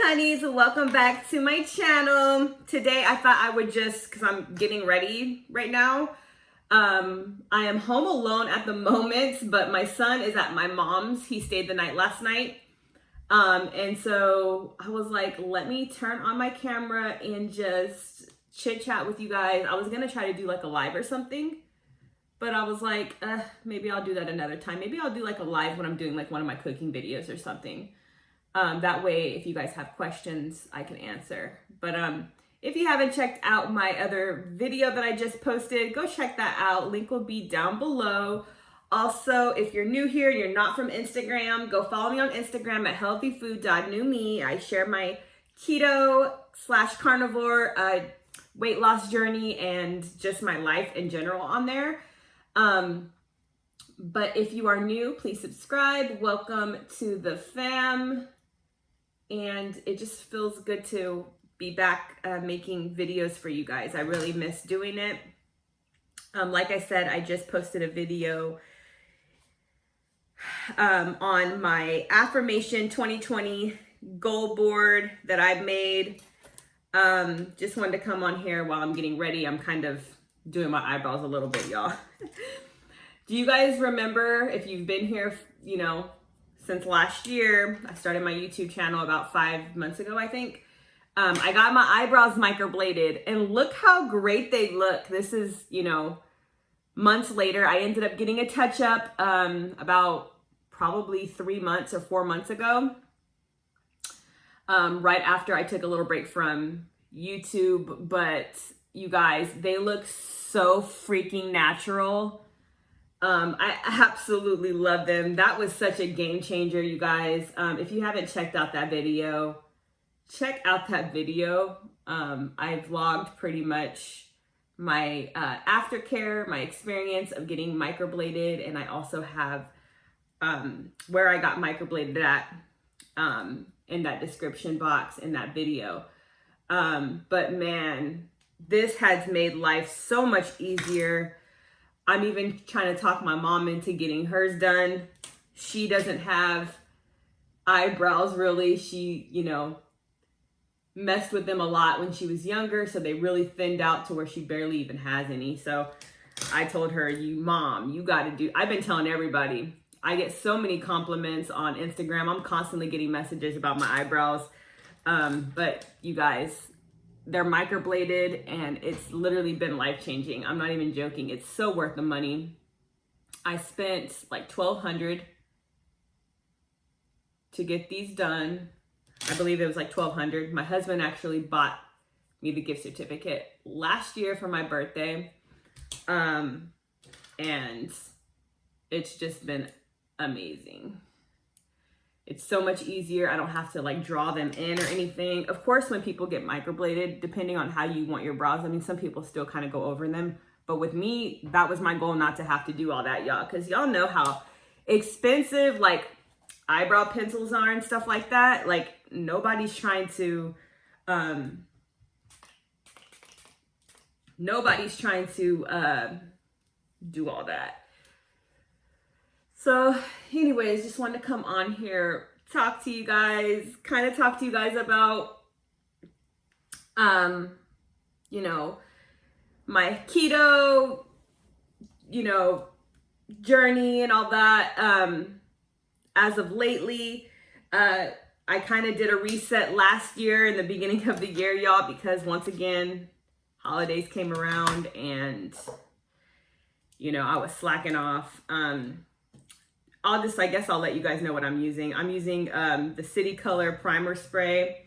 honeys, welcome back to my channel. Today I thought I would because I'm getting ready right now. I am home alone at the moment, but my son is at my mom's. He stayed the night last night. And so I was like, let me turn on my camera and just chit chat with you guys. I was gonna try to do like a live or something, but I was like, maybe I'll do that another time. Maybe I'll do like a live when I'm doing like one of my cooking videos or something. That way, if you guys have questions, I can answer. But if you haven't checked out my other video that I just posted, go check that out. Link will be down below. Also, if you're new here and you're not from Instagram, go follow me on Instagram at healthyfood.newme. I share my keto/carnivore weight loss journey and just my life in general on there. But if you are new, please subscribe. Welcome to the fam. And it just feels good to be back making videos for you guys. I really miss doing it. Like I said, I just posted a video on my affirmation 2020 goal board that I've made. Just wanted to come on here while I'm getting ready. I'm kind of doing my eyebrows a little bit, y'all. Do you guys remember, if you've been here, since last year? I started my YouTube channel about 5 months ago, I think. I got my eyebrows microbladed and look how great they look. This is, months later. I ended up getting a touch-up about probably 3 months or 4 months ago. Right after I took a little break from YouTube. But you guys, they look so freaking natural. I absolutely love them. That was such a game changer, you guys. If you haven't checked out that video, check out that video. I vlogged pretty much my aftercare, my experience of getting microbladed, and I also have where I got microbladed at in that description box in that video. But man, this has made life so much easier. I'm even trying to talk my mom into getting hers done. She doesn't have eyebrows really. She, messed with them a lot when she was younger. So they really thinned out to where she barely even has any. So I told her, Mom, you got to do, I've been telling everybody. I get so many compliments on Instagram. I'm constantly getting messages about my eyebrows. But you guys, they're microbladed and it's literally been life-changing. I'm not even joking. It's so worth the money. I spent like $1,200 to get these done. I believe it was like $1,200. My husband actually bought me the gift certificate last year for my birthday. And it's just been amazing. It's so much easier. I don't have to like draw them in or anything. Of course, when people get microbladed, depending on how you want your brows, I mean, some people still kind of go over them. But with me, that was my goal, not to have to do all that, y'all. Because y'all know how expensive like eyebrow pencils are and stuff like that. Like nobody's trying to do all that. So anyways, just wanted to come on here, talk to you guys about, my keto, journey and all that. As of lately, I kind of did a reset last year in the beginning of the year, y'all, because once again, holidays came around and, I was slacking off. I guess I'll let you guys know what I'm using. I'm using the City Color Primer Spray.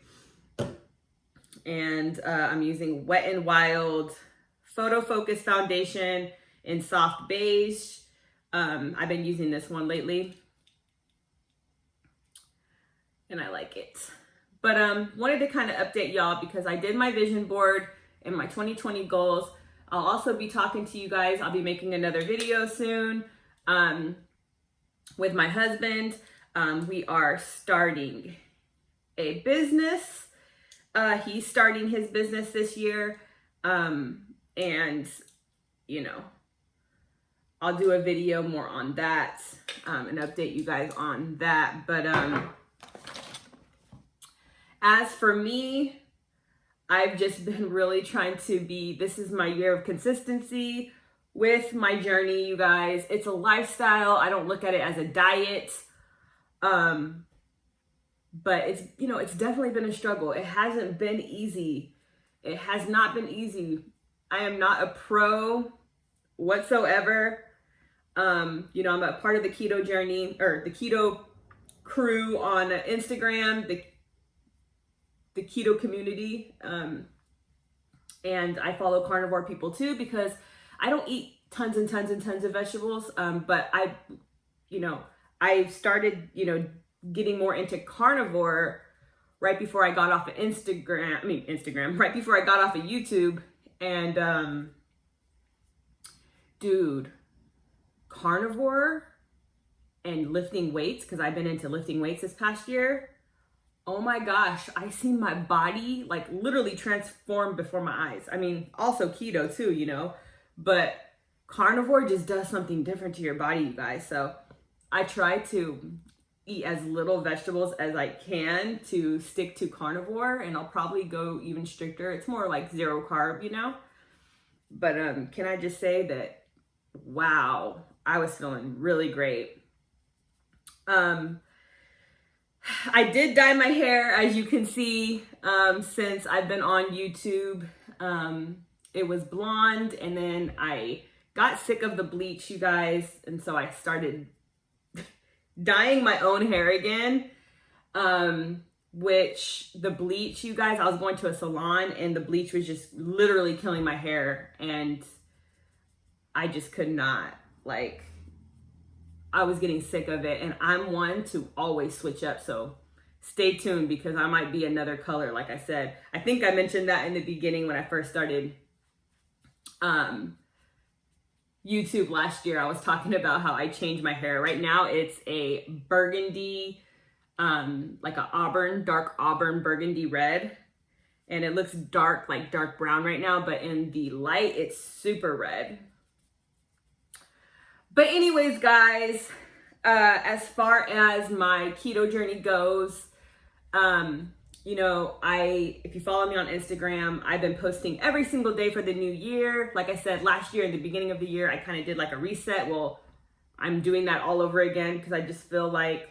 And I'm using Wet n Wild Photo Focus Foundation in Soft Beige. I've been using this one lately. And I like it. But wanted to kind of update y'all because I did my vision board and my 2020 goals. I'll also be talking to you guys. I'll be making another video soon. With my husband, we are starting a business. He's starting his business this year. And, I'll do a video more on that and update you guys on that. But As for me, I've just been really trying to this is my year of consistency with my journey, you guys. It's a lifestyle. I don't look at it as a diet. But it's definitely been a struggle. It hasn't been easy. It has not been easy. I am not a pro whatsoever. I'm a part of the keto journey, or the keto crew on Instagram, the keto community. And I follow carnivore people too, because I don't eat tons and tons and tons of vegetables. But I started, getting more into carnivore right before I got off of right before I got off of YouTube. And dude, carnivore and lifting weights, because I've been into lifting weights this past year. Oh my gosh, I seen my body like literally transform before my eyes. I mean, also keto too, but carnivore just does something different to your body, you guys. So I try to eat as little vegetables as I can to stick to carnivore, and I'll probably go even stricter. It's more like zero carb, But can I just say that, wow, I was feeling really great. I did dye my hair, as you can see, since I've been on YouTube. It was blonde, and then I got sick of the bleach, you guys, and so I started dyeing my own hair again. Which the bleach, you guys, I was going to a salon, and the bleach was just literally killing my hair, and I just could not, I was getting sick of it, and I'm one to always switch up. So stay tuned, because I might be another color. Like I said, I think I mentioned that in the beginning when I first started YouTube last year. I was talking about how I changed my hair. Right now it's a burgundy, like a dark auburn burgundy red. And it looks dark, like dark brown right now, but in the light, it's super red. But anyways, guys, as far as my keto journey goes, if you follow me on Instagram, I've been posting every single day for the new year. Like I said, last year, in the beginning of the year, I kind of did like a reset. Well, I'm doing that all over again, because I just feel like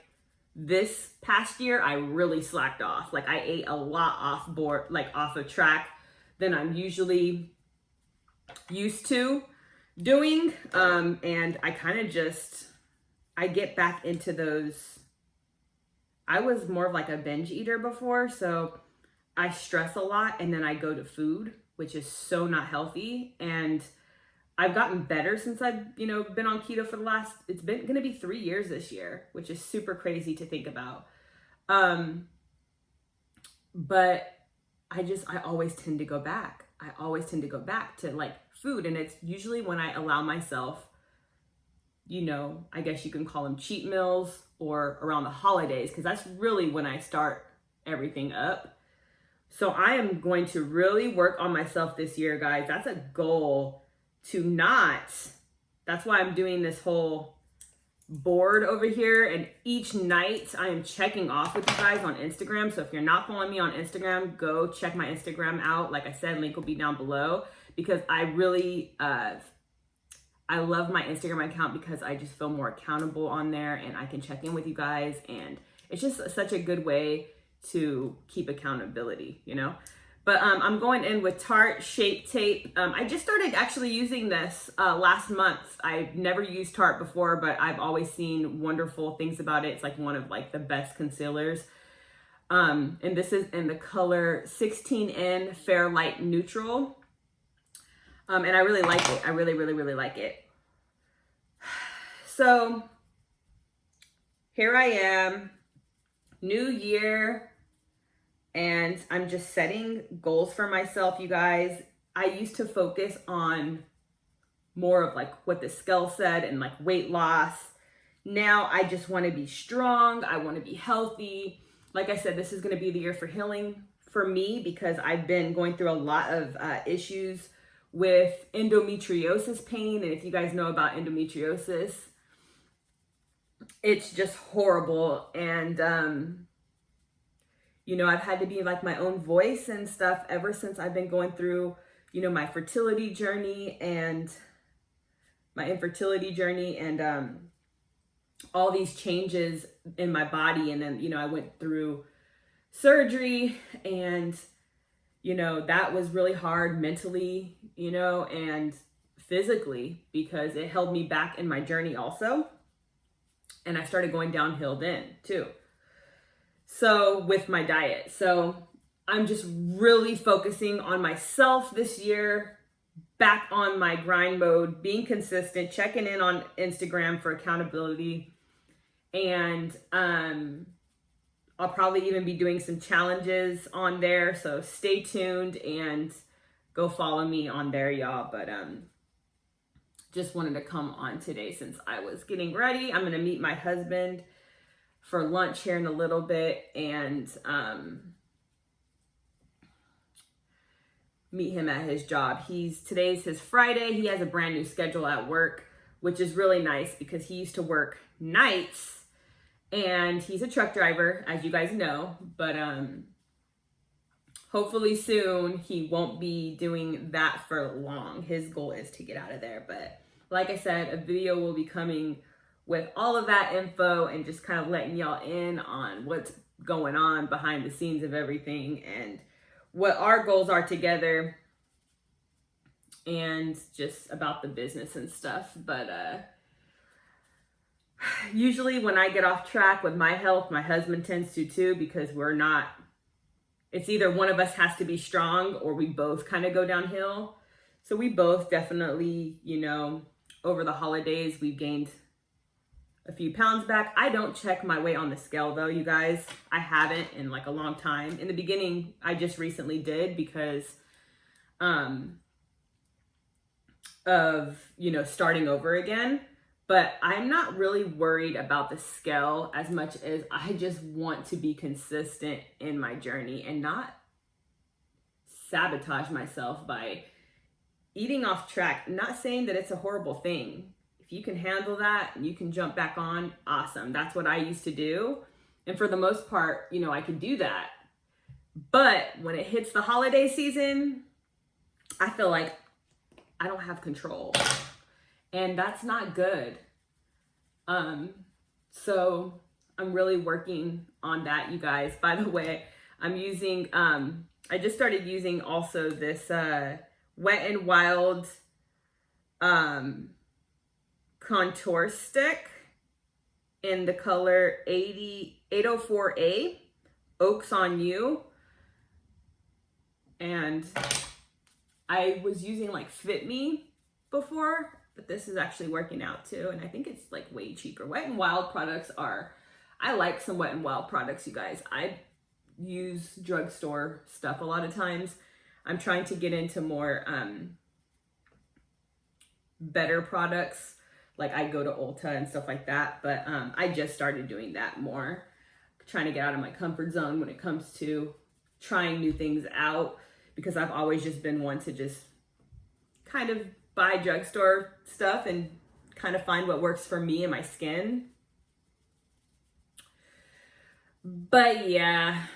this past year, I really slacked off. Like, I ate a lot off of track than I'm usually used to doing. And I kind of I get back into those. I was more of like a binge eater before, so I stress a lot and then I go to food, which is so not healthy. And I've gotten better since I've, been on keto for it's been going to be 3 years this year, which is super crazy to think about. But I always tend to go back. I always tend to go back to like food. And it's usually when I allow myself, I guess you can call them cheat meals, or around the holidays, because that's really when I start everything up. So I am going to really work on myself this year, guys. That's a goal that's why I'm doing this whole board over here. And each night I am checking off with you guys on Instagram. So if you're not following me on Instagram, go check my Instagram out. Like I said, link will be down below, because I really, I love my Instagram account, because I just feel more accountable on there, and I can check in with you guys, and it's just such a good way to keep accountability, But I'm going in with Tarte Shape Tape. I just started actually using this last month. I've never used Tarte before, but I've always seen wonderful things about it. It's like one of the best concealers. And this is in the color 16N Fair Light Neutral. And I really like it. I really, really, really like it. So here I am, new year, and I'm just setting goals for myself, you guys. I used to focus on more of what the scale said and weight loss. Now I just want to be strong. I want to be healthy. Like I said, this is going to be the year for healing for me, because I've been going through a lot of issues with endometriosis pain. And if you guys know about endometriosis, it's just horrible. And, You know, I've had to be like my own voice and stuff ever since I've been going through, you know, my infertility journey and all these changes in my body. And then, you know, I went through surgery, and, you know, that was really hard mentally, you know, and physically, because it held me back in my journey also. And I started going downhill then too. So with my diet. So I'm just really focusing on myself this year, back on my grind mode, being consistent, checking in on Instagram for accountability. And I'll probably even be doing some challenges on there. So stay tuned and go follow me on there, y'all. But just wanted to come on today since I was getting ready. I'm going to meet my husband for lunch here in a little bit, and meet him at his job. Today's his Friday. He has a brand new schedule at work, which is really nice because he used to work nights, and he's a truck driver, as you guys know, but hopefully soon he won't be doing that for long. His goal is to get out of there. But like I said, a video will be coming with all of that info and just kind of letting y'all in on what's going on behind the scenes of everything and what our goals are together, and just about the business and stuff. But usually when I get off track with my health, my husband tends to too, because it's either one of us has to be strong or we both kind of go downhill. So we both definitely, you know, over the holidays, we gained a few pounds back. I don't check my weight on the scale though, you guys. I haven't in like a long time. In the beginning, I just recently did because of, you know, starting over again. But I'm not really worried about the scale as much as I just want to be consistent in my journey and not sabotage myself by eating off track. I'm not saying that it's a horrible thing. If you can handle that and you can jump back on, awesome. That's what I used to do. And for the most part, you know, I could do that. But when it hits the holiday season, I feel like I don't have control. And that's not good. So I'm really working on that, you guys. By the way, I'm using, I just started using also this Wet n Wild contour stick in the color 804A, Oaks on You. And I was using like Fit Me before, but this is actually working out too. And I think it's like way cheaper. Wet n Wild products I like some Wet n Wild products, you guys. I use drugstore stuff a lot of times. I'm trying to get into more better products. Like I go to Ulta and stuff like that, but I just started doing that more. Trying to get out of my comfort zone when it comes to trying new things out, because I've always just been one to just kind of buy drugstore stuff and kind of find what works for me and my skin. But yeah,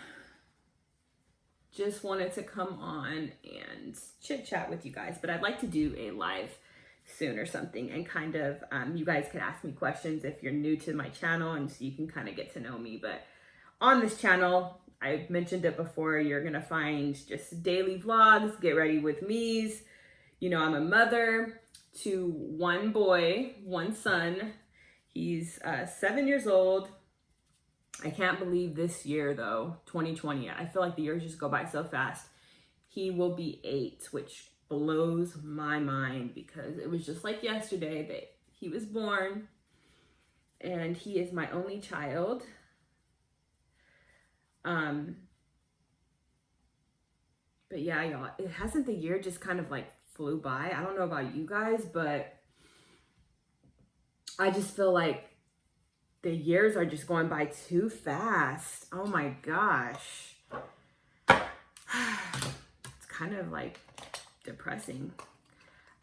just wanted to come on and chit chat with you guys. But I'd like to do a live soon or something, and kind of you guys could ask me questions if you're new to my channel, and so you can kind of get to know me. But on this channel, I've mentioned it before, you're gonna find just daily vlogs, get ready with me's. You know, I'm a mother to one boy, one son. He's 7 years old. I can't believe this year though, 2020. I feel like the years just go by so fast. He will be 8, which blows my mind because it was just like yesterday that he was born, and he is my only child. But yeah, y'all, hasn't the year just kind of like flew by? I don't know about you guys, but I just feel like the years are just going by too fast. Oh my gosh. It's kind of like depressing.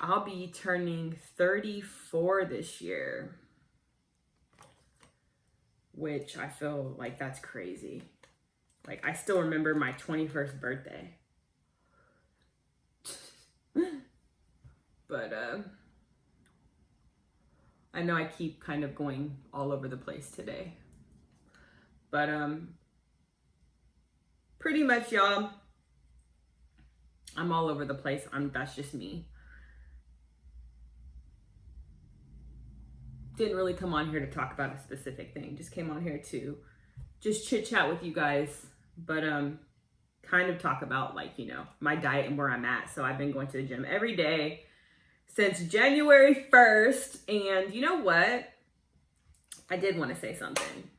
I'll be turning 34 this year, which I feel like that's crazy. Like, I still remember my 21st birthday. But I know I keep kind of going all over the place today. But pretty much, y'all, I'm all over the place. That's just me. Didn't really come on here to talk about a specific thing. Just came on here to just chit chat with you guys. But kind of talk about, like, you know, my diet and where I'm at. So I've been going to the gym every day since January 1st. And you know what? I did want to say something.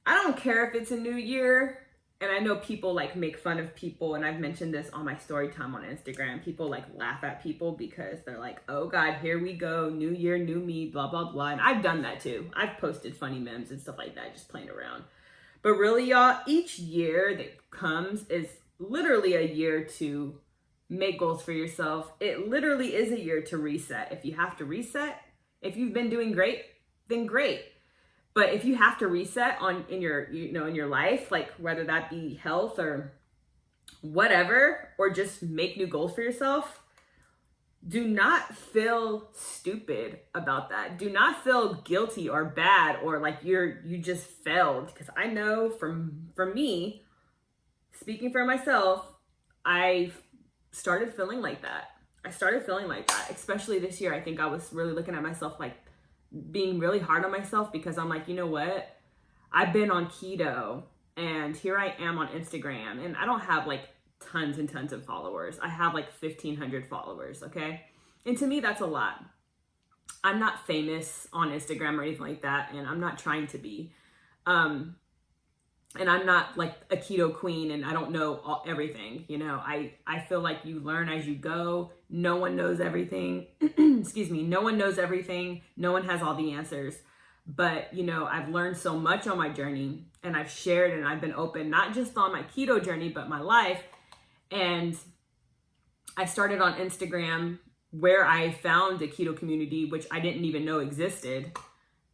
I don't care if it's a new year. And I know people like make fun of people, and I've mentioned this on my story time on Instagram. People like laugh at people because they're like, oh God, here we go. New year, new me, blah, blah, blah. And I've done that too. I've posted funny memes and stuff like that, just playing around. But really, y'all, each year that comes is literally a year to make goals for yourself. It literally is a year to reset. If you have to reset, if you've been doing great, then great. But if you have to reset in your life, like whether that be health or whatever, or just make new goals for yourself, do not feel stupid about that. Do not feel guilty or bad or like you just failed. Because I know from me, speaking for myself, I started feeling like that. Especially this year. I think I was really looking at myself like being really hard on myself, because I'm like, you know what? I've been on keto and here I am on Instagram, and I don't have like tons and tons of followers. I have like 1,500 followers, okay? And to me, that's a lot. I'm not famous on Instagram or anything like that, and I'm not trying to be. And I'm not like a keto queen, and I don't know everything. You know, I feel like you learn as you go. No one knows everything. Excuse me. No one knows everything. No one has all the answers. But, you know, I've learned so much on my journey, and I've shared and I've been open, not just on my keto journey, but my life. And I started on Instagram, where I found a keto community, which I didn't even know existed.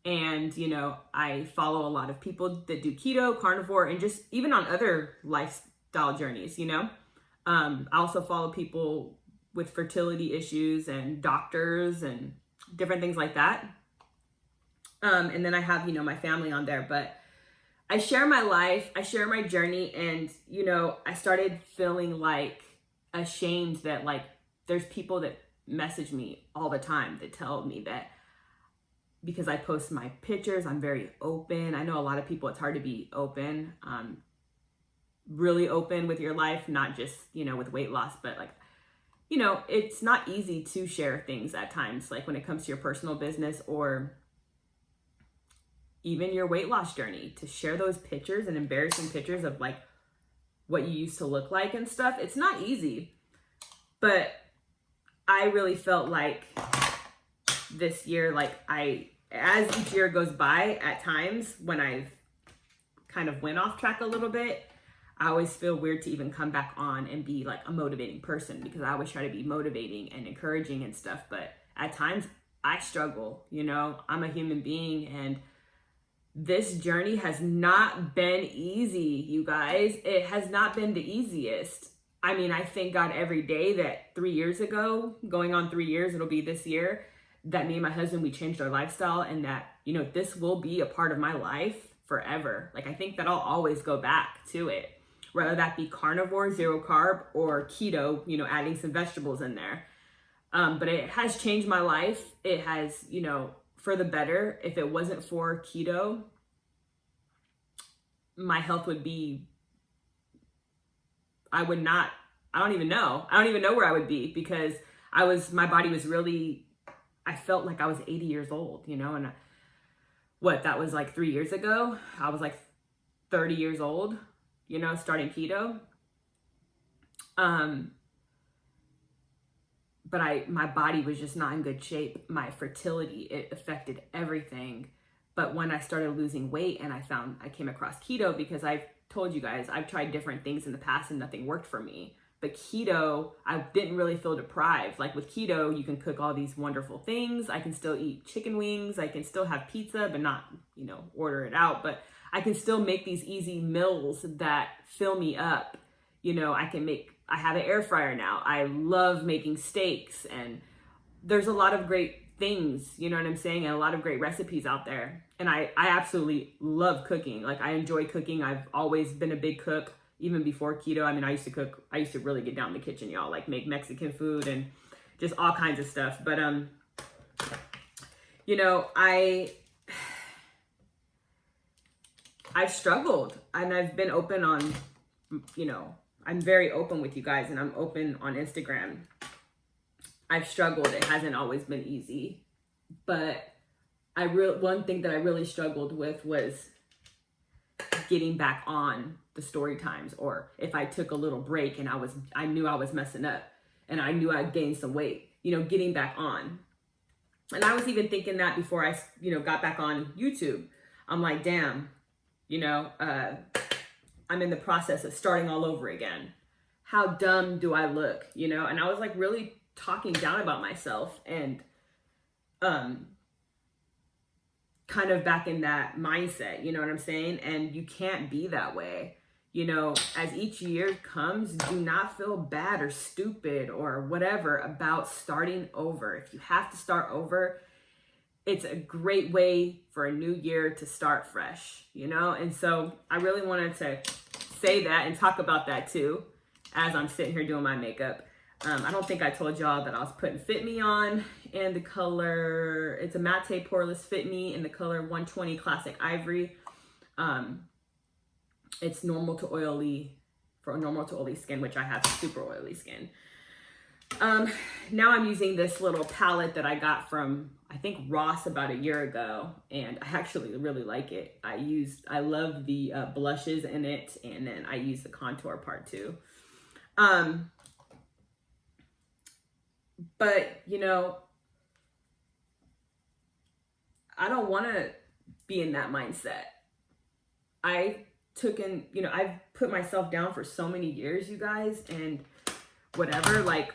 And, you know, I follow a lot of people that do keto, carnivore, and just even on other lifestyle journeys, you know. I also follow people with fertility issues and doctors and different things like that. And then I have, you know, my family on there. But I share my life, I share my journey, and, you know, I started feeling like ashamed that, like, there's people that message me all the time that tell me that because I post my pictures, I'm very open. I know a lot of people, it's hard to be open, really open with your life, not just, you know, with weight loss, but like, you know, it's not easy to share things at times, like when it comes to your personal business or even your weight loss journey, to share those pictures and embarrassing pictures of like what you used to look like and stuff. It's not easy, but I really felt like this year, like as each year goes by, at times when I've kind of went off track a little bit, I always feel weird to even come back on and be like a motivating person, because I always try to be motivating and encouraging and stuff. But at times I struggle, you know, I'm a human being, and this journey has not been easy, you guys. It has not been the easiest. I mean, I thank God every day that 3 years ago, going on 3 years, it'll be this year, that me and my husband, we changed our lifestyle, and that, you know, this will be a part of my life forever. Like, I think that I'll always go back to it, whether that be carnivore, zero carb, or keto, you know, adding some vegetables in there. But it has changed my life. It has, you know, for the better. If it wasn't for keto, my health would be, I don't even know where I would be, because my body was really, I felt like I was 80 years old, you know, and that was like 3 years ago. I was like 30 years old, you know, starting keto. But my body was just not in good shape. My fertility, it affected everything. But when I started losing weight and I came across keto, because I've told you guys, I've tried different things in the past and nothing worked for me. But keto, I didn't really feel deprived. Like with keto, you can cook all these wonderful things. I can still eat chicken wings. I can still have pizza, but not, you know, order it out. But I can still make these easy meals that fill me up. You know, I have an air fryer now. I love making steaks, and there's a lot of great things, you know what I'm saying? And a lot of great recipes out there. And I absolutely love cooking. Like, I enjoy cooking. I've always been a big cook, even before keto. I mean, I used to cook. I used to really get down in the kitchen, y'all, like make Mexican food and just all kinds of stuff. But, you know, I've struggled, and I've been open on, you know, I'm very open with you guys, and I'm open on Instagram. I've struggled. It hasn't always been easy, but one thing that I really struggled with was getting back on the story times, or if I took a little break and I knew I was messing up and I knew I'd gained some weight, you know, getting back on. And I was even thinking that before I, you know, got back on YouTube. I'm like, damn, you know, I'm in the process of starting all over again. How dumb do I look, you know? And I was like really talking down about myself, and kind of back in that mindset, you know what I'm saying? And you can't be that way. You know, as each year comes, do not feel bad or stupid or whatever about starting over. If you have to start over, it's a great way for a new year to start fresh, you know? And so I really wanted to say that and talk about that too, as I'm sitting here doing my makeup. I don't think I told y'all that I was putting Fit Me on in the color, it's a matte poreless Fit Me in the color 120 Classic Ivory. It's normal to oily, for normal to oily skin, which I have super oily skin. Now I'm using this little palette that I got from, I think, Ross about a year ago, and I actually really like it. I love the blushes in it, and then I use the contour part too. But, you know, I don't want to be in that mindset. I've put myself down for so many years, you guys, and whatever, like,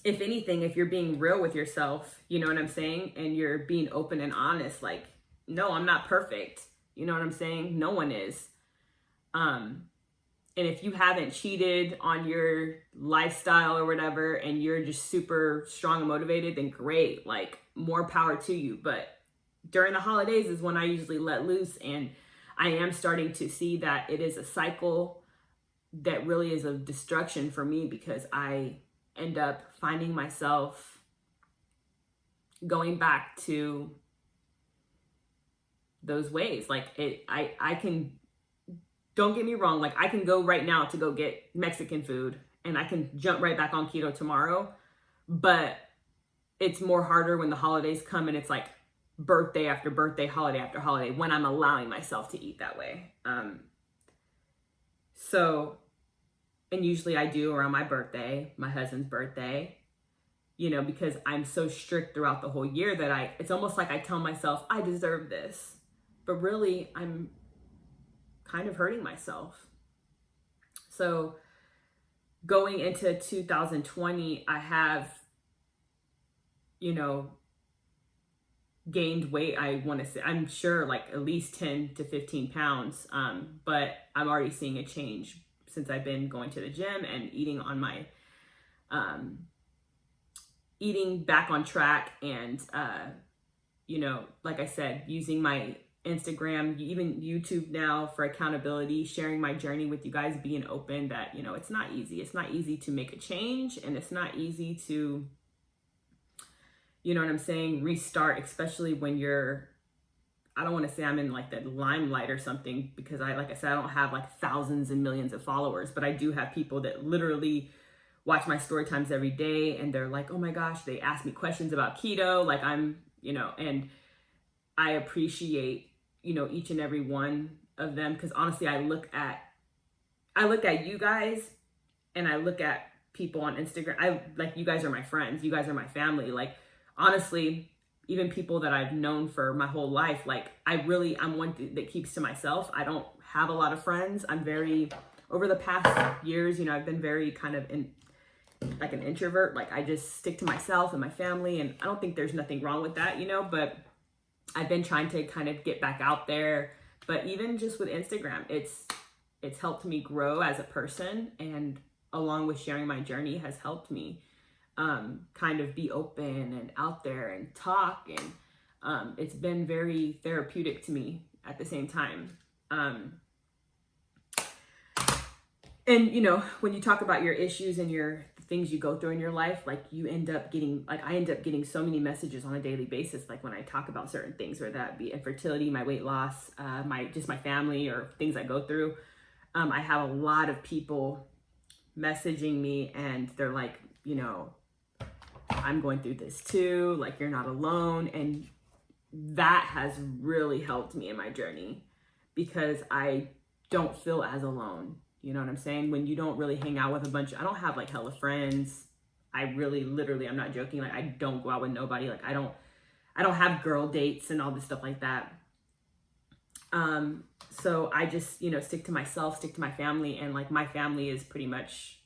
if anything, if you're being real with yourself, you know what I'm saying? And you're being open and honest, like, no, I'm not perfect. You know what I'm saying? No one is. And if you haven't cheated on your lifestyle or whatever, and you're just super strong and motivated, then great, like, more power to you. But during the holidays is when I usually let loose, and I am starting to see that it is a cycle that really is of destruction for me, because I end up finding myself going back to those ways. Like, I can, don't get me wrong, like, I can go right now to go get Mexican food, and I can jump right back on keto tomorrow, but it's more harder when the holidays come and it's like birthday after birthday, holiday after holiday, when I'm allowing myself to eat that way. And usually I do around my birthday, my husband's birthday, you know, because I'm so strict throughout the whole year that it's almost like I tell myself, I deserve this. But really, I'm kind of hurting myself. So going into 2020, I have, you know, gained weight. I want to say, I'm sure, like at least 10 to 15 pounds. But I'm already seeing a change since I've been going to the gym and eating on my, eating back on track, and, you know, like I said, using my Instagram, even YouTube now for accountability, sharing my journey with you guys, being open that, you know, it's not easy. It's not easy to make a change, and it's not easy to, you know what I'm saying, restart, especially when you're, I don't want to say I'm in like the limelight or something, because like I said, I don't have like thousands and millions of followers, but I do have people that literally watch my story times every day, and they're like, oh my gosh, they ask me questions about keto. Like, I'm, you know, and I appreciate, you know, each and every one of them. Cause honestly, I look at you guys, and I look at people on Instagram. Like, you guys are my friends. You guys are my family. Like, honestly, even people that I've known for my whole life, like, I'm one that keeps to myself. I don't have a lot of friends. I'm very, over the past years, you know, I've been very kind of like an introvert. Like, I just stick to myself and my family, and I don't think there's nothing wrong with that, you know, but I've been trying to kind of get back out there. But even just with Instagram, it's helped me grow as a person, and along with sharing my journey has helped me kind of be open and out there and talk, and it's been very therapeutic to me at the same time. And you know, when you talk about your issues and your things you go through in your life, like you end up getting, like I end up getting so many messages on a daily basis, like when I talk about certain things, whether that be infertility, my weight loss, my family, or things I go through. I have a lot of people messaging me, and they're like, you know, I'm going through this too, like you're not alone. And that has really helped me in my journey, because I don't feel as alone. You know what I'm saying? When you don't really hang out with a bunch I don't have like hella friends. I really, literally, I'm not joking. Like I don't go out with nobody. Like I don't have girl dates and all this stuff like that. So I just, you know, stick to myself, stick to my family. And like my family is pretty much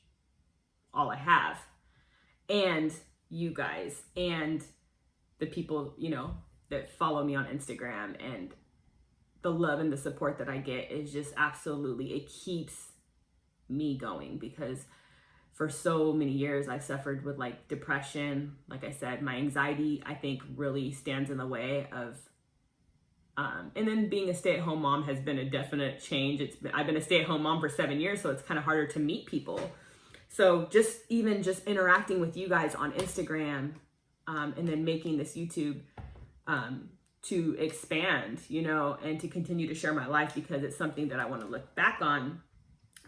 all I have. And you guys, and the people, you know, that follow me on Instagram, and the love and the support that I get is just absolutely, it keeps me going, because for so many years I suffered with like depression. Like I said, my anxiety, I think, really stands in the way of and then being a stay-at-home mom has been a definite change. I've been a stay-at-home mom for 7 years, so it's kind of harder to meet people. So just interacting with you guys on Instagram, and then making this YouTube to expand, you know, and to continue to share my life, because it's something that I want to look back on.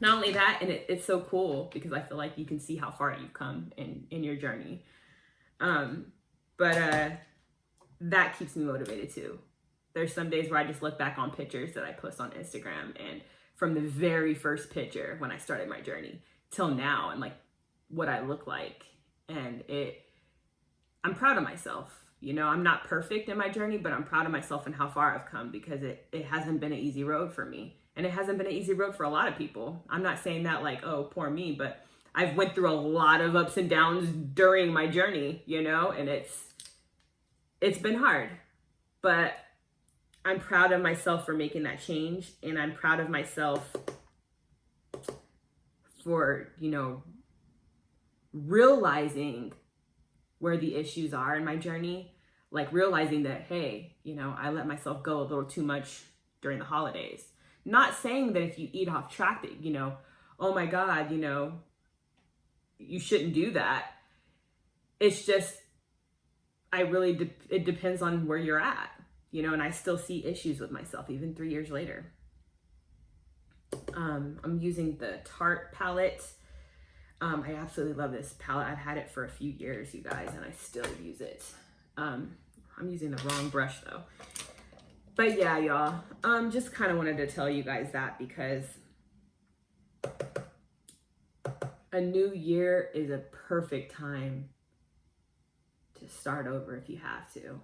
Not only that, and it's so cool because I feel like you can see how far you've come in your journey. But that keeps me motivated too. There's some days where I just look back on pictures that I post on Instagram, and from the very first picture when I started my journey till now, and like what I look like, and I'm proud of myself. You know, I'm not perfect in my journey, but I'm proud of myself and how far I've come, because it hasn't been an easy road for me. And it hasn't been an easy road for a lot of people. I'm not saying that like, oh, poor me, but I've went through a lot of ups and downs during my journey, you know, and it's been hard. But I'm proud of myself for making that change, and I'm proud of myself for, you know, realizing where the issues are in my journey, like realizing that, hey, you know, I let myself go a little too much during the holidays. Not saying that if you eat off track that, you know, oh my God, you know, you shouldn't do that. It's just, it depends on where you're at, you know, and I still see issues with myself even 3 years later. I'm using the Tarte palette. I absolutely love this palette. I've had it for a few years, you guys, and I still use it. I'm using the wrong brush though. But yeah, y'all, just kind of wanted to tell you guys that, because a new year is a perfect time to start over if you have to.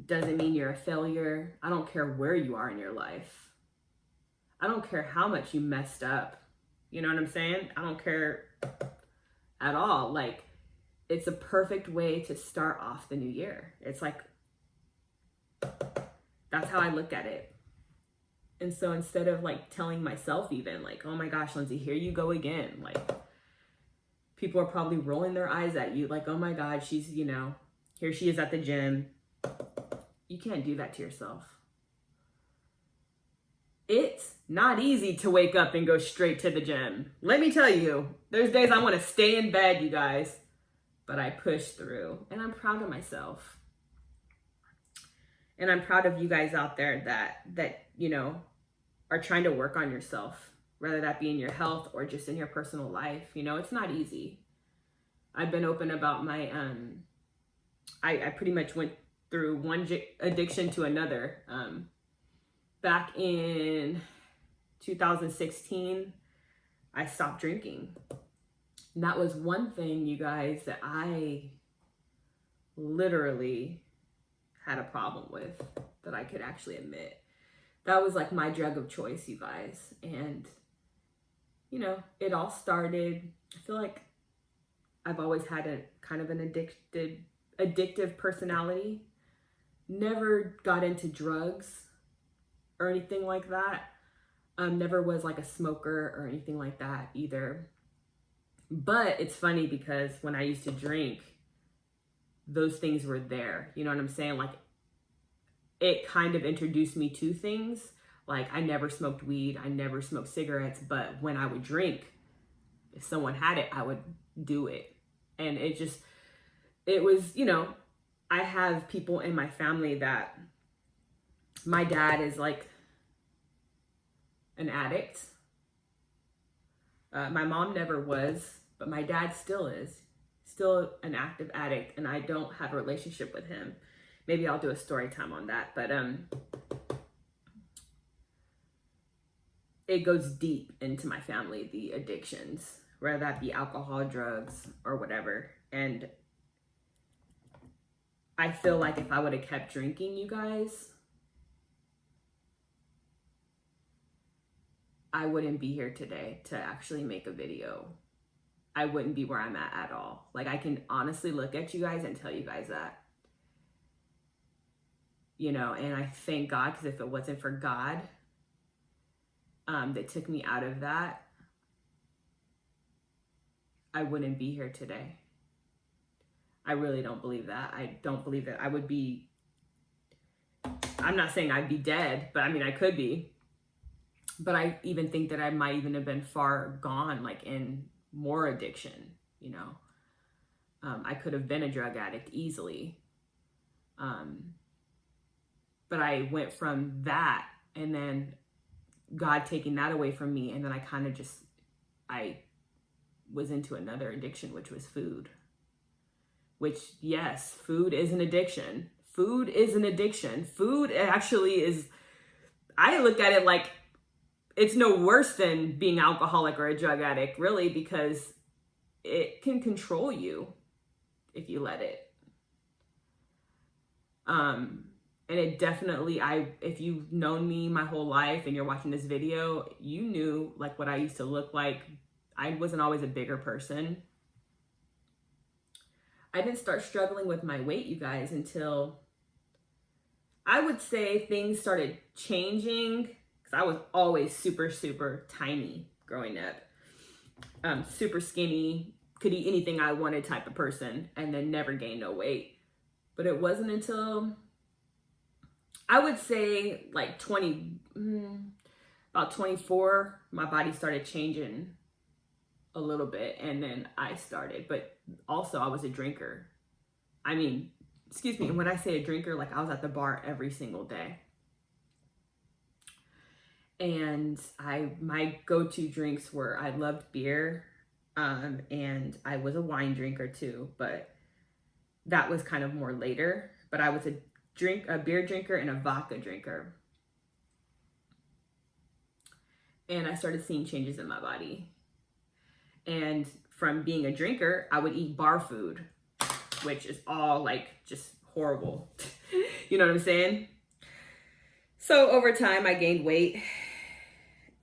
Doesn't mean you're a failure. I don't care where you are in your life. I don't care how much you messed up. You know what I'm saying? I don't care at all. Like, it's a perfect way to start off the new year. It's like, that's how I look at it. And so instead of like telling myself even like, oh my gosh, Lindsay, here you go again. Like, people are probably rolling their eyes at you like, oh my God, she's, you know, here she is at the gym. You can't do that to yourself. It's not easy to wake up and go straight to the gym. Let me tell you, there's days I want to stay in bed, you guys, but I push through, and I'm proud of myself. And I'm proud of you guys out there that, you know, are trying to work on yourself, whether that be in your health or just in your personal life. You know, it's not easy. I've been open about my, I pretty much went through one addiction to another. Back in 2016, I stopped drinking. And that was one thing, you guys, that I literally had a problem with, that I could actually admit. That was like my drug of choice, you guys. And, you know, it all started, I feel like I've always had a kind of an addictive personality. Never got into drugs. or anything like that. Never was like a smoker or anything like that either. But it's funny because when I used to drink, those things were there. You know what I'm saying? Like, it kind of introduced me to things. Like, I never smoked weed, I never smoked cigarettes, but when I would drink, if someone had it, I would do it. And it was, you know, I have people in my family that my dad is like an addict. My mom never was, but my dad still is. Still an active addict, and I don't have a relationship with him. Maybe I'll do a story time on that, but it goes deep into my family, the addictions, whether that be alcohol, drugs, or whatever. And I feel like if I would have kept drinking, you guys, I wouldn't be here today to actually make a video. I wouldn't be where I'm at all. Like, I can honestly look at you guys and tell you guys that. You know, and I thank God, because if it wasn't for God that took me out of that, I wouldn't be here today. I really don't believe that. I don't believe that I would be, I'm not saying I'd be dead, but I mean, I could be. But I even think that I might even have been far gone, like in more addiction, you know. I could have been a drug addict easily. But I went from that, and then God taking that away from me, and then I kind of just, I was into another addiction, which was food. Which, yes, food is an addiction. Food is an addiction. Food actually is, I look at it like it's no worse than being alcoholic or a drug addict, really, because it can control you if you let it. And it definitely, if you've known me my whole life and you're watching this video, you knew like what I used to look like. I wasn't always a bigger person. I didn't start struggling with my weight, you guys, until I would say things started changing, because I was always super, super tiny growing up. Super skinny, could eat anything I wanted type of person, and then never gained no weight. But it wasn't until, I would say like about 24, my body started changing a little bit, and then I started. But also, I was a drinker. I mean, excuse me, and when I say a drinker, like I was at the bar every single day. And my go-to drinks were, I loved beer, and I was a wine drinker too, but that was kind of more later. But I was a beer drinker and a vodka drinker. And I started seeing changes in my body. And from being a drinker, I would eat bar food, which is all like just horrible. You know what I'm saying? So over time, I gained weight,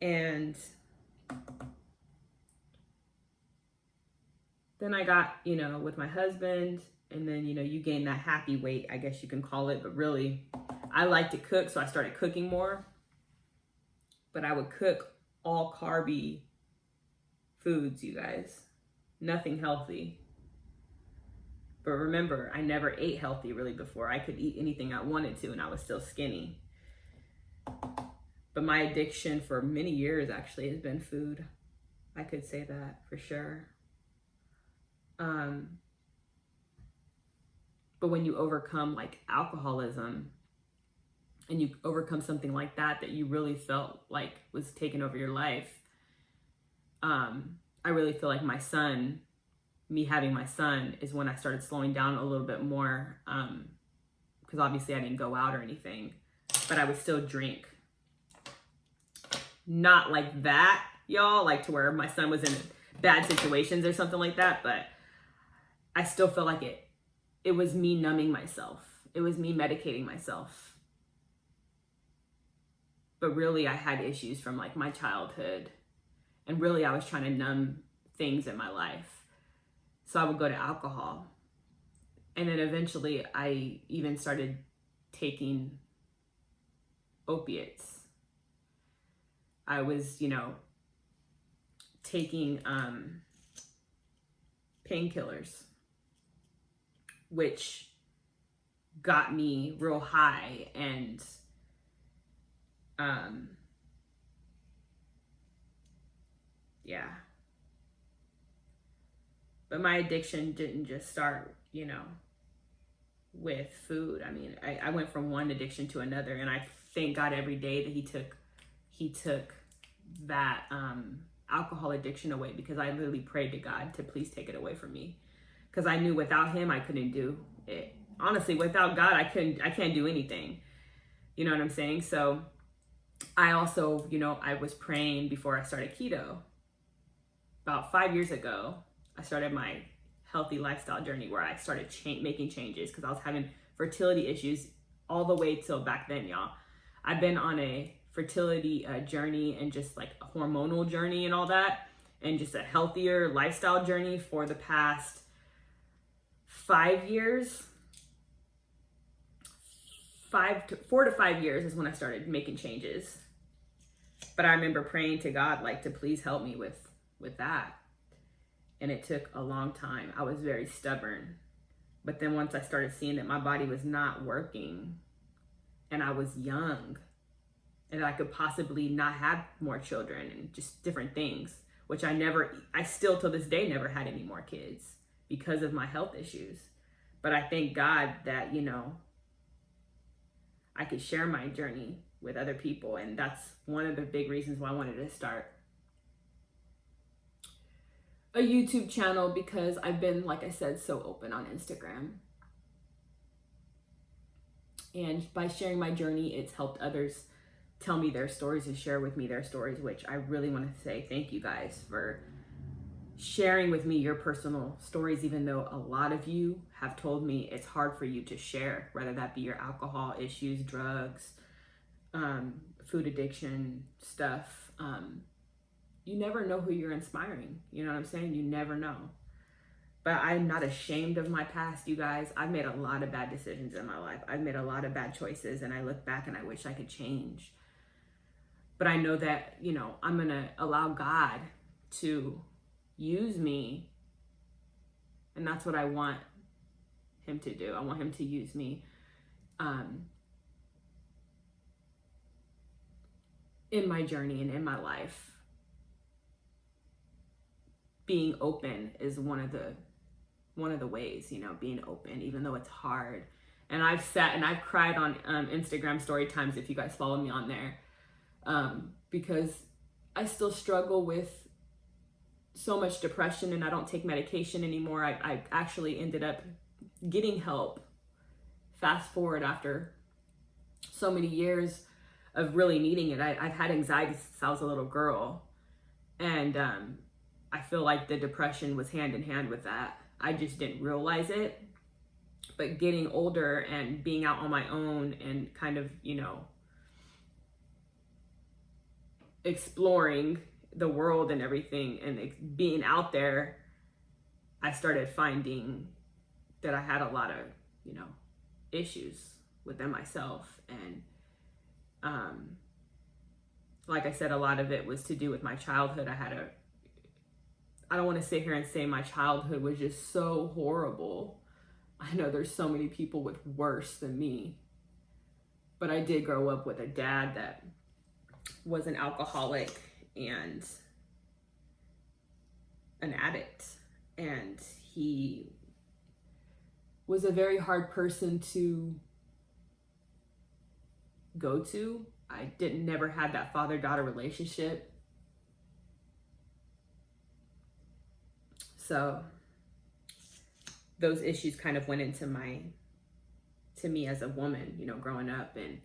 and then I got, you know, with my husband, and then, you know, you gain that happy weight, I guess you can call it. But really, I like to cook, so I started cooking more. But I would cook all carby foods, you guys. Nothing healthy. But remember, I never ate healthy really before. I could eat anything I wanted to, and I was still skinny. But my addiction for many years actually has been food. I could say that for sure. But when you overcome like alcoholism, and you overcome something like that you really felt like was taking over your life, I really feel like me having my son is when I started slowing down a little bit more, because obviously I didn't go out or anything, but I would still drink. Not like that, y'all, like to where my son was in bad situations or something like that, but I still feel like it was me numbing myself. It was me medicating myself. But really, I had issues from like my childhood, and really I was trying to numb things in my life. So I would go to alcohol. And then eventually I even started taking opiates. I was, taking painkillers, which got me real high, and yeah. But my addiction didn't just start, with food. I mean, I went from one addiction to another, and I thank God every day that he took that alcohol addiction away, because I literally prayed to God to please take it away from me, because I knew without him I couldn't do it. Honestly, without God I can't do anything. You know what I'm saying? So I also, I was praying before I started keto. About 5 years ago, I started my healthy lifestyle journey, where I started making changes, because I was having fertility issues all the way till back then, y'all. I've been on a fertility journey, and just like a hormonal journey and all that, and just a healthier lifestyle journey for the past 5 years. 4 to 5 years is when I started making changes. But I remember praying to God, like, to please help me with that. And it took a long time. I was very stubborn. But then once I started seeing that my body was not working, and I was young, and I could possibly not have more children, and just different things, which I still to this day never had any more kids because of my health issues. But I thank God that, I could share my journey with other people. And that's one of the big reasons why I wanted to start a YouTube channel, because I've been, like I said, so open on Instagram. And by sharing my journey, it's helped others tell me their stories and share with me their stories, which I really want to say thank you guys for sharing with me your personal stories, even though a lot of you have told me it's hard for you to share, whether that be your alcohol issues, drugs, food addiction stuff. You never know who you're inspiring. You know what I'm saying? You never know. But I'm not ashamed of my past, you guys. I've made a lot of bad decisions in my life. I've made a lot of bad choices, and I look back and I wish I could change. But I know that, I'm going to allow God to use me. And that's what I want him to do. I want him to use me in my journey and in my life. Being open is one of the ways, being open, even though it's hard. And I've sat and I've cried on Instagram story times, if you guys follow me on there, because I still struggle with so much depression, and I don't take medication anymore. I actually ended up getting help. Fast forward after so many years of really needing it. I've had anxiety since I was a little girl, and I feel like the depression was hand in hand with that. I just didn't realize it. But getting older and being out on my own and kind of, exploring the world and everything, and being out there, I started finding that I had a lot of, issues within myself. And like I said, a lot of it was to do with my childhood. I don't want to sit here and say my childhood was just so horrible. I know there's so many people with worse than me. But I did grow up with a dad that was an alcoholic and an addict. And he was a very hard person to go to. I never had that father-daughter relationship. So those issues kind of went into me as a woman, growing up. And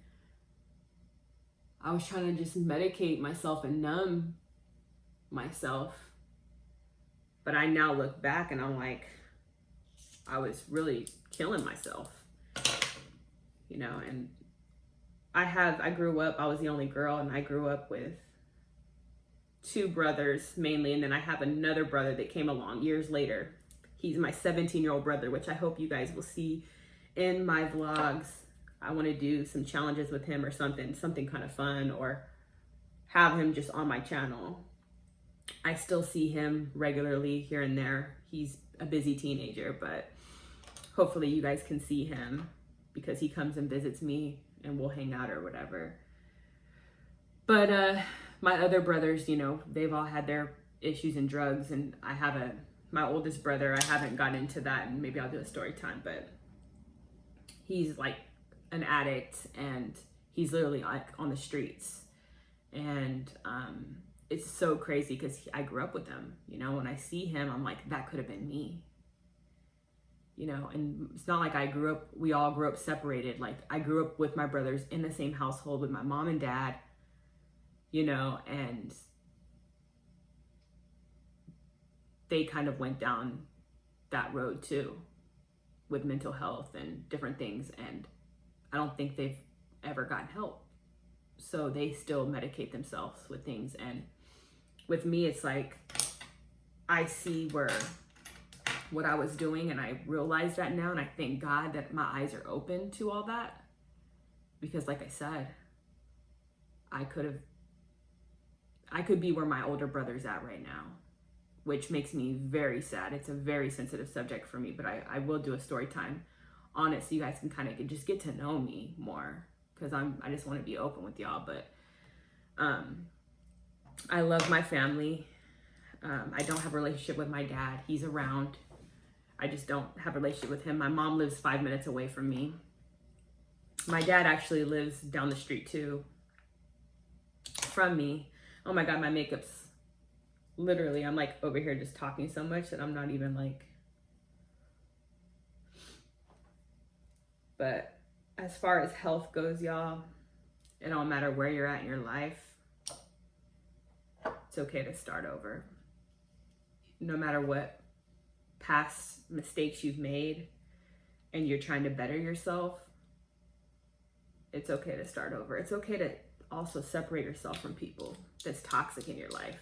I was trying to just medicate myself and numb myself. But I now look back and I'm like, I was really killing myself, and I grew up, I was the only girl, and I grew up with 2 brothers mainly. And then I have another brother that came along years later. He's my 17-year-old brother, which I hope you guys will see in my vlogs. I want to do some challenges with him or something kind of fun, or have him just on my channel. I still see him regularly here and there. He's a busy teenager, but hopefully you guys can see him because he comes and visits me and we'll hang out or whatever. But my other brothers, you know, they've all had their issues and drugs, and my oldest brother, I haven't gotten into that, and maybe I'll do a story time, but he's like an addict and he's literally like on the streets. And it's so crazy because I grew up with him, you know. When I see him, I'm like, that could have been me, you know. And it's not like we all grew up separated. Like, I grew up with my brothers in the same household with my mom and dad, you know, and they kind of went down that road too with mental health and different things. And I don't think they've ever gotten help. So they still medicate themselves with things. And with me, it's like, I see what I was doing, and I realize that now. And I thank God that my eyes are open to all that, because like I said, I could be where my older brother's at right now, which makes me very sad. It's a very sensitive subject for me, but I will do a story time on it so you guys can kind of just get to know me more, because I just want to be open with y'all. But I love my family. I don't have a relationship with my dad. He's around. I just don't have a relationship with him. My mom lives 5 minutes away from me. My dad actually lives down the street too from me. Oh my God, my makeup's literally, I'm like over here just talking so much that I'm not even like. But as far as health goes, y'all, it don't matter where you're at in your life. It's okay to start over. No matter what past mistakes you've made and you're trying to better yourself, it's okay to start over. It's okay to also separate yourself from people that's toxic in your life.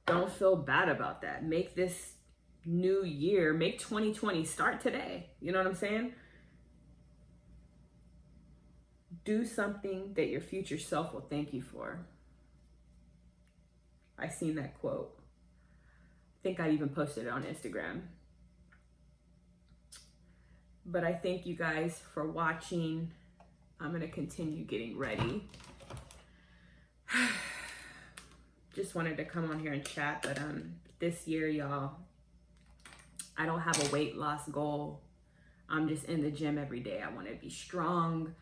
Don't feel bad about that. Make this new year, make 2020 start today. You know what I'm saying? Do something that your future self will thank you for. I seen that quote. I think I even posted it on Instagram. But I thank you guys for watching. I'm going to continue getting ready. Just wanted to come on here and chat, but this year, y'all, I don't have a weight loss goal. I'm just in the gym every day. I want to be strong.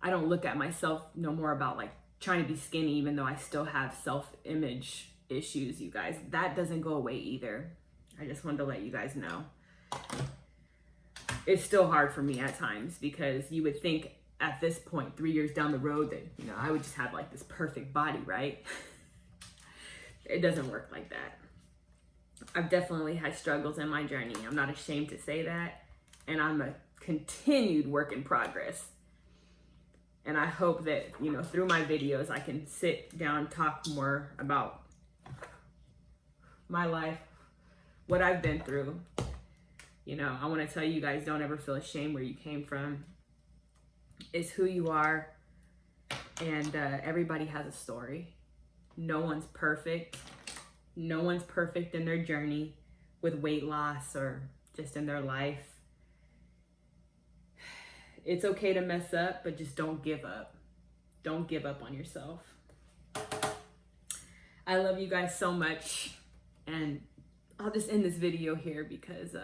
I don't look at myself no more about like trying to be skinny, even though I still have self-image issues, you guys. That doesn't go away either. I just wanted to let you guys know. It's still hard for me at times, because you would think at this point, 3 years down the road, that, you know, I would just have like this perfect body, right? It doesn't work like that. I've definitely had struggles in my journey. I'm not ashamed to say that. And I'm a continued work in progress. And I hope that, you know, through my videos, I can sit down, talk more about my life, what I've been through. You know, I want to tell you guys, don't ever feel ashamed where you came from. It's who you are. And everybody has a story. No one's perfect. No one's perfect in their journey with weight loss or just in their life. It's okay to mess up, but just don't give up. Don't give up on yourself. I love you guys so much. And I'll just end this video here because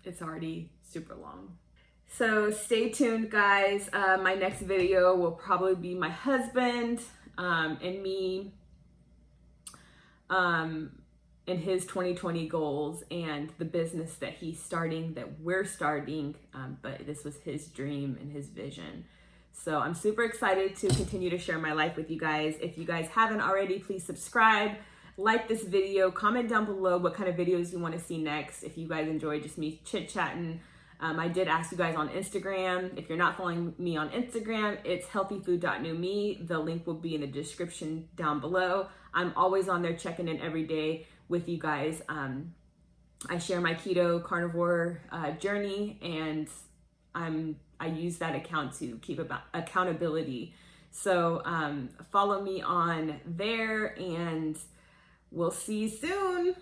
it's already super long. So stay tuned, guys. My next video will probably be my husband and me and his 2020 goals and the business that he's starting, that we're starting, but this was his dream and his vision. So I'm super excited to continue to share my life with you guys. If you guys haven't already, please subscribe, like this video, comment down below what kind of videos you want to see next. If you guys enjoy just me chit-chatting. I did ask you guys on Instagram. If you're not following me on Instagram, it's healthyfood.newme. The link will be in the description down below. I'm always on there checking in every day with you guys. I share my keto carnivore journey, and I use that account to keep accountability So follow me on there, and we'll see you soon.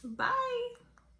Bye.